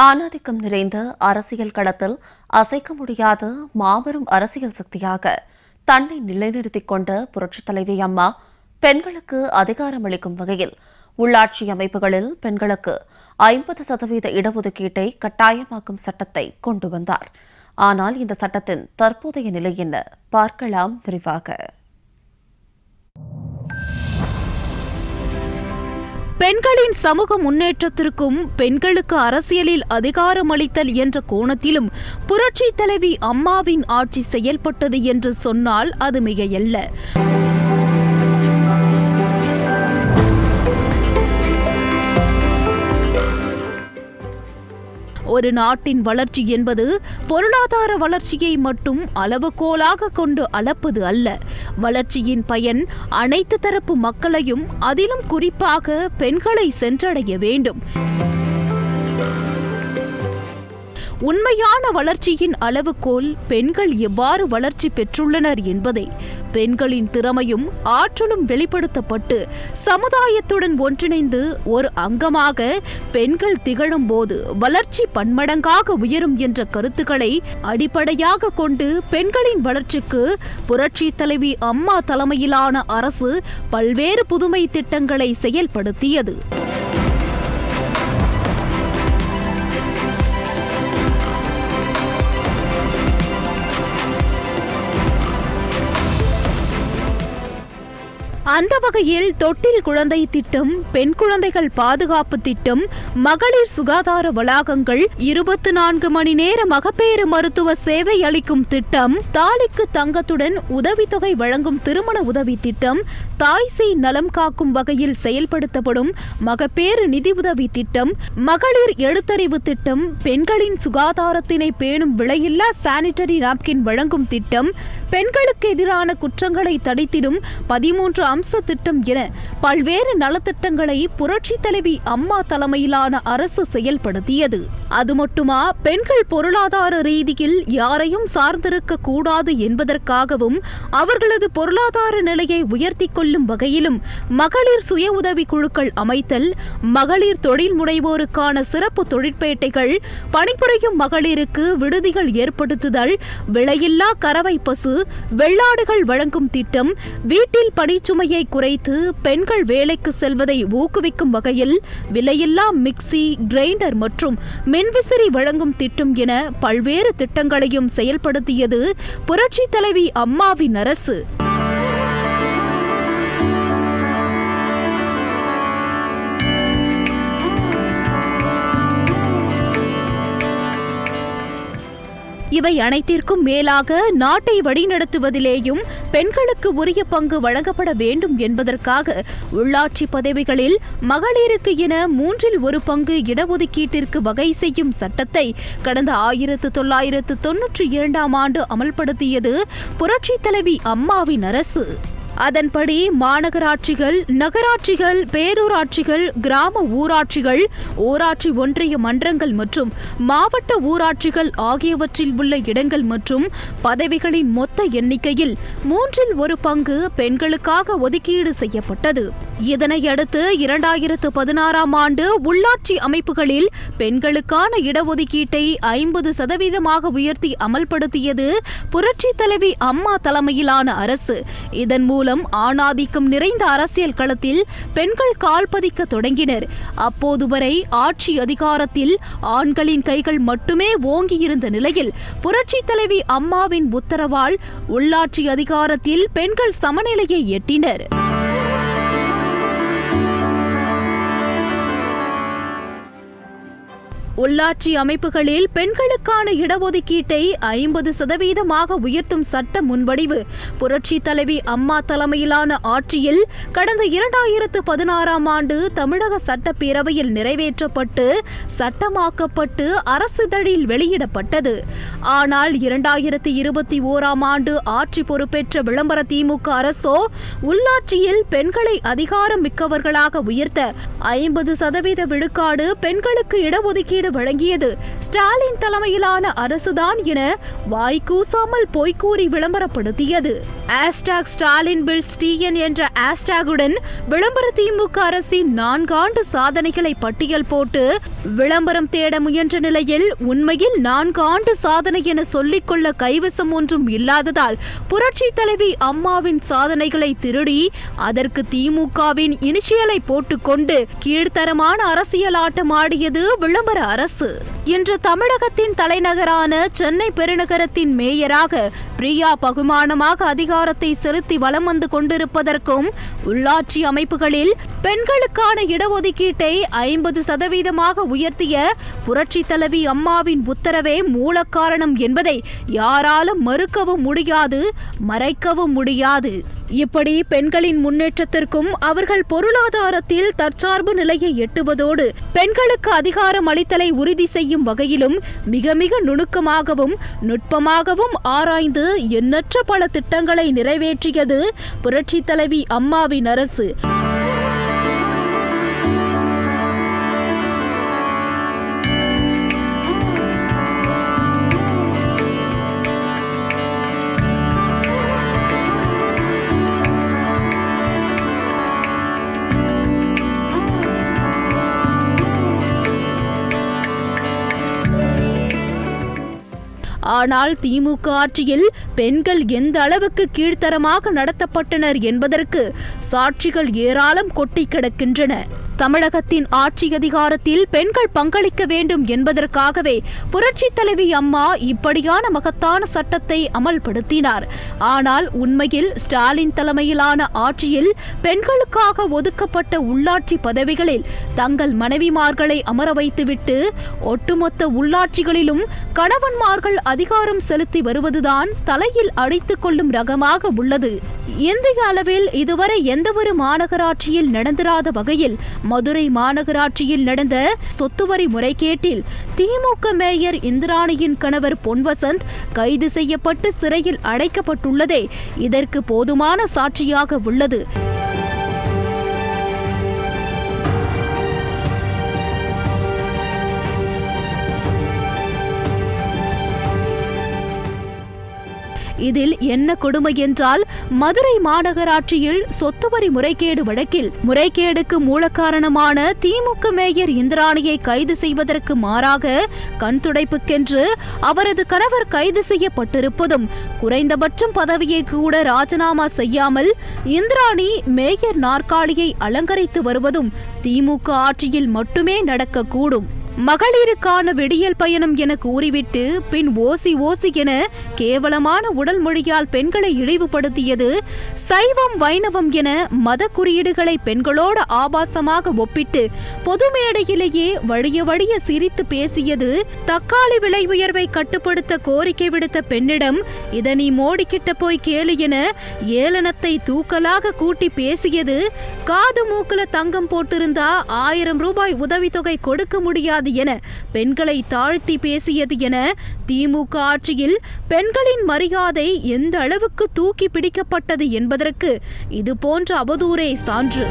ஆணாதிக்கம் நிறைந்த அரசியல் களத்தில் அசைக்க முடியாத மாபெரும் அரசியல் சக்தியாக தன்னை நிலைநிறுத்திக் கொண்ட புரட்சித் தலைவி அம்மா பெண்களுக்கு அதிகாரம் அளிக்கும் வகையில் உள்ளாட்சி அமைப்புகளில் பெண்களுக்கு 50% இடஒதுக்கீட்டை கட்டாயமாக்கும் சட்டத்தை கொண்டு வந்தார். ஆனால் இந்த சட்டத்தின் தற்போதைய நிலை என்ன பார்க்கலாம் விரிவாக. பெண்களின் சமூக முன்னேற்றத்திற்கும் பெண்களுக்கு அரசியலில் அதிகாரம் அளித்தல் என்ற கோணத்திலும் புரட்சி தலைவி அம்மாவின் ஆட்சி செயல்பட்டது என்று சொன்னால் அது மிகையல்ல. ஒரு நாட்டின் வளர்ச்சி என்பது பொருளாதார வளர்ச்சியை மட்டும் அளவுகோலாக கொண்டு அளப்பது அல்ல. வளர்ச்சியின் பயன் அனைத்து தரப்பு மக்களையும், அதிலும் குறிப்பாக பெண்களை சென்றடைய வேண்டும். உண்மையான வளர்ச்சியின் அளவுகோல் பெண்கள் எவ்வாறு வளர்ச்சி பெற்றுள்ளனர் என்பதை பெண்களின் திறமையும் ஆற்றலும் வெளிப்படுத்தப்பட்டு சமுதாயத்துடன் ஒன்றிணைந்து ஒரு அங்கமாக பெண்கள் திகழும் போது வளர்ச்சி பன்மடங்காக உயரும் என்ற கருத்துக்களை அடிப்படையாக கொண்டு பெண்களின் வளர்ச்சிக்கு புரட்சி தலைவி அம்மா தலைமையிலான அரசு பல்வேறு புதுமை திட்டங்களை செயல்படுத்தியது. அந்த வகையில் தொட்டில் குழந்தை திட்டம், பெண் குழந்தைகள் பாதுகாப்பு திட்டம், மகளிர் சுகாதார வளாகங்கள், 24 மணி நேர மகப்பேறு மருத்துவ சேவை அளிக்கும் திட்டம், தாலிக்கு தங்கத்துடன் உதவித்தொகை வழங்கும் திருமண உதவி திட்டம், தாய் சேய் நலம் காக்கும் வகையில் செயல்படுத்தப்படும் மகப்பேறு நிதி உதவி திட்டம், மகளிர் எழுத்தறிவு திட்டம், பெண்களின் சுகாதாரத்தினை பேணும் விலையில்லா சானிட்டரி நாப்கின் வழங்கும் திட்டம், பெண்களுக்கு எதிரான குற்றங்களை தடுத்திடும் 13 அம்ச திட்டம் என பல்வேறு நலத்திட்டங்களை புரட்சி தலைவி அம்மா தலைமையிலான அரசு செயல்படுத்தியது. அது மட்டுமா, பெண்கள் பொருளாதார ரீதியில் யாரையும் சார்ந்திருக்க கூடாது என்பதற்காகவும் அவர்களது பொருளாதார நிலையை உயர்த்தி கொள்ளும் வகையிலும் மகளிர் சுய உதவி குழுக்கள் அமைத்தல், மகளிர் தொழில் முனைவோருக்கான சிறப்பு தொழிற்பேட்டைகள், பணிபுரியும் மகளிருக்கு விடுதிகள் ஏற்படுத்துதல், விலையில்லா கறவை பசு, வெள்ளாடுகள் வழங்கும் திட்டம், வீட்டில் பணிச்சுமையை குறைத்து பெண்கள் வேலைக்கு செல்வதை ஊக்குவிக்கும் வகையில் விலையில்லா மிக்சி, கிரைண்டர் மற்றும் மின்விசிறி வழங்கும் திட்டம் என பல்வேறு திட்டங்களையும் செயல்படுத்தியது புரட்சி தலைவி அம்மாவின் அரசு. இவை அனைத்திற்கும் மேலாக நாட்டை வழிநடத்துவதிலேயும் பெண்களுக்கு உரிய பங்கு வழங்கப்பட வேண்டும் என்பதற்காக உள்ளாட்சி பதவிகளில் மகளிருக்கு என 1/3 இடஒதுக்கீட்டிற்கு வகை செய்யும் சட்டத்தை கடந்த 1992ஆம் ஆண்டு அமல்படுத்தியது புரட்சி தலைவி அம்மாவின் அரசு. அதன்படி மாநகராட்சிகள், நகராட்சிகள், பேரூராட்சிகள், கிராம ஊராட்சிகள், ஊராட்சி ஒன்றிய மன்றங்கள் மற்றும் மாவட்ட ஊராட்சிகள் ஆகியவற்றில் உள்ள இடங்கள் மற்றும் பதவிகளின் மொத்த எண்ணிக்கையில் 1/3 பெண்களுக்காக ஒதுக்கீடு செய்யப்பட்டது. இதனையடுத்து 2016ஆம் ஆண்டு உள்ளாட்சி அமைப்புகளில் பெண்களுக்கான இடஒதுக்கீட்டை 50% உயர்த்தி அமல்படுத்தியது புரட்சி தலைவி அம்மா தலைமையிலான அரசு. இதன் மூலம் ஆணாதிக்கம் நிறைந்த அரசியல் களத்தில் பெண்கள் கால் பதிக்க தொடங்கினர். அப்போது வரை ஆட்சி அதிகாரத்தில் ஆண்களின் கைகள் மட்டுமே ஓங்கியிருந்த நிலையில் புரட்சி தலைவி அம்மாவின் உத்தரவால் உள்ளாட்சி அதிகாரத்தில் பெண்கள் சமநிலையை எட்டினர். உள்ளாட்சி அமைப்புகளில் பெண்களுக்கான இடஒதுக்கீட்டை 50% உயர்த்தும் சட்ட முன்வடிவு புரட்சி தலைவி அம்மா தலைமையிலான ஆட்சியில் கடந்த 2016ஆம் ஆண்டு தமிழக சட்டப்பேரவையில் நிறைவேற்றப்பட்டு சட்டமாக்கப்பட்டு அரசிதழில் வெளியிடப்பட்டது. ஆனால் 2021ஆம் ஆண்டு ஆட்சி பொறுப்பேற்ற விளம்பர திமுக அரசோ உள்ளாட்சியில் பெண்களை அதிகாரம் மிக்கவர்களாக உயர்த்த 50% விழுக்காடு பெண்களுக்கு இடஒதுக்கீடு இடஒதுக்கீடு வழங்கியது ஸ்டாலின் தலைமையிலான அரசுதான் என வாய்க்கூசாமல் பொய்க்கூறி விளம்பரப்படுத்தியது. ஸ்டாலின் பில்ஸ் டிஎன் என்ற ஹேஷ்டேகுடன் விளம்பர திமுக அரசின் 4 ஆண்டு சாதனைகளை பட்டியல் போட்டு விளம்பரம் தேட முயன்ற நிலையில் உண்மையில் 4 ஆண்டு சாதனை என சொல்லிக்கொள்ள கைவசம் ஒன்றும் இல்லாததால் புரட்சி தலைவி அம்மாவின் சாதனைகளை திருடி அதற்கு திமுகவின் இனிஷியலை போட்டுக்கொண்டு கீழ்த்தரமான அரசியல் ஆட்டம் ஆடியது விளம்பர அரசு. இன்று தமிழகத்தின் தலைநகரான சென்னை பெருநகரத்தின் மேயராக பிரியா பகுமானமாக அதிகாரத்தை செலுத்தி வலம் வந்து கொண்டிருப்பதற்கும் உள்ளாட்சி அமைப்புகளில் பெண்களுக்கான இடஒதுக்கீட்டை 50% உயர்த்திய புரட்சி தலைவி அம்மாவின் உத்தரவே மூல காரணம் என்பதை யாராலும் மறுக்கவும் முடியாது, மறைக்கவும் முடியாது. இப்படி பெண்களின் முன்னேற்றத்திற்கும் அவர்கள் பொருளாதாரத்தில் தற்சார்பு நிலையை எட்டுவதோடு பெண்களுக்கு அதிகாரம் அளித்தலை உறுதி செய்யும் வகையிலும் மிக மிக நுணுக்கமாகவும் நுட்பமாகவும் ஆராய்ந்து எண்ணற்ற பல திட்டங்களை நிறைவேற்றியது புரட்சி தலைவி அம்மாவின் அரசு. ஆனால் திமுக ஆட்சியில் பெண்கள் எந்த அளவுக்கு கீழ்த்தரமாக நடத்தப்பட்டனர் என்பதற்கு சாட்சிகள் ஏராளம் கொட்டி கிடக்கின்றன. தமிழகத்தின் ஆட்சி அதிகாரத்தில் பெண்கள் பங்களிக்க வேண்டும் என்பதற்காகவே புரட்சி தலைவி அம்மா இப்படியான மகத்தான சட்டத்தை அமல்படுத்தினார். ஆனால் உண்மையில் ஸ்டாலின் தலைமையிலான ஆட்சியில் பெண்களுக்காக ஒதுக்கப்பட்ட உள்ளாட்சி பதவிகளில் தங்கள் மனைவிமார்களை அமர வைத்துவிட்டு ஒட்டுமொத்த உள்ளாட்சிகளிலும் கணவன்மார்கள் அதிகாரம் செலுத்தி வருவதுதான் தலையில் அடித்துக் கொள்ளும் ரகமாக உள்ளது. இந்திய அளவில் இதுவரை எந்தவொரு மாநகராட்சியில் நடந்திராத வகையில் மதுரை மாநகராட்சியில் நடந்த சொத்துவரி முறைகேட்டில் திமுக மேயர் இந்திராணியின் கணவர் பொன்வசந்த் கைது செய்யப்பட்டு சிறையில் அடைக்கப்பட்டுள்ளதே இதற்கு போதுமான சாட்சியாக உள்ளது. இதில் என்ன கொடுமை என்றால் மதுரை மாநகராட்சியில் சொத்துவரி முறைகேடு வழக்கில் முறைகேடுக்கு மூல காரணமான திமுக மேயர் இந்திராணியை கைது செய்வதற்கு மாறாக கண்துடைப்புக்கென்று அவரது கணவர் கைது செய்யப்பட்டிருப்பதும் குறைந்தபட்சம் பதவியை கூட ராஜினாமா செய்யாமல் இந்திராணி மேயர் நாற்காலியை அலங்கரித்து வருவதும் திமுக ஆட்சியில் மட்டுமே நடக்கக்கூடும். மகளிருக்கான விடியல் பயணம் என கூறிவிட்டு பின் ஓசி என கேவலமான உடல் மொழியால் பெண்களை இழிவுபடுத்தியது, சைவம் வைணவம் என மத குறியீடுகளை பெண்களோடு ஆபாசமாக ஒப்பிட்டு பொது மேடையிலேயே வழிய சிரித்து பேசியது, தக்காளி விலை உயர்வை கட்டுப்படுத்த கோரிக்கை விடுத்த பெண்ணிடம் இதை நீ மோடிக்கிட்ட போய் கேளு என ஏளனத்தை தூக்கலாக கூட்டி பேசியது, காது மூக்குல தங்கம் போட்டிருந்தா 1000 ரூபாய் உதவித்தொகை கொடுக்க முடியாது என பெண்களை தாழ்த்தி பேசியது என திமுக ஆட்சியில் பெண்களின் மரியாதை எந்த அளவுக்கு தூக்கி பிடிக்கப்பட்டது என்பதற்கு இது போன்ற அவதூறே சான்று.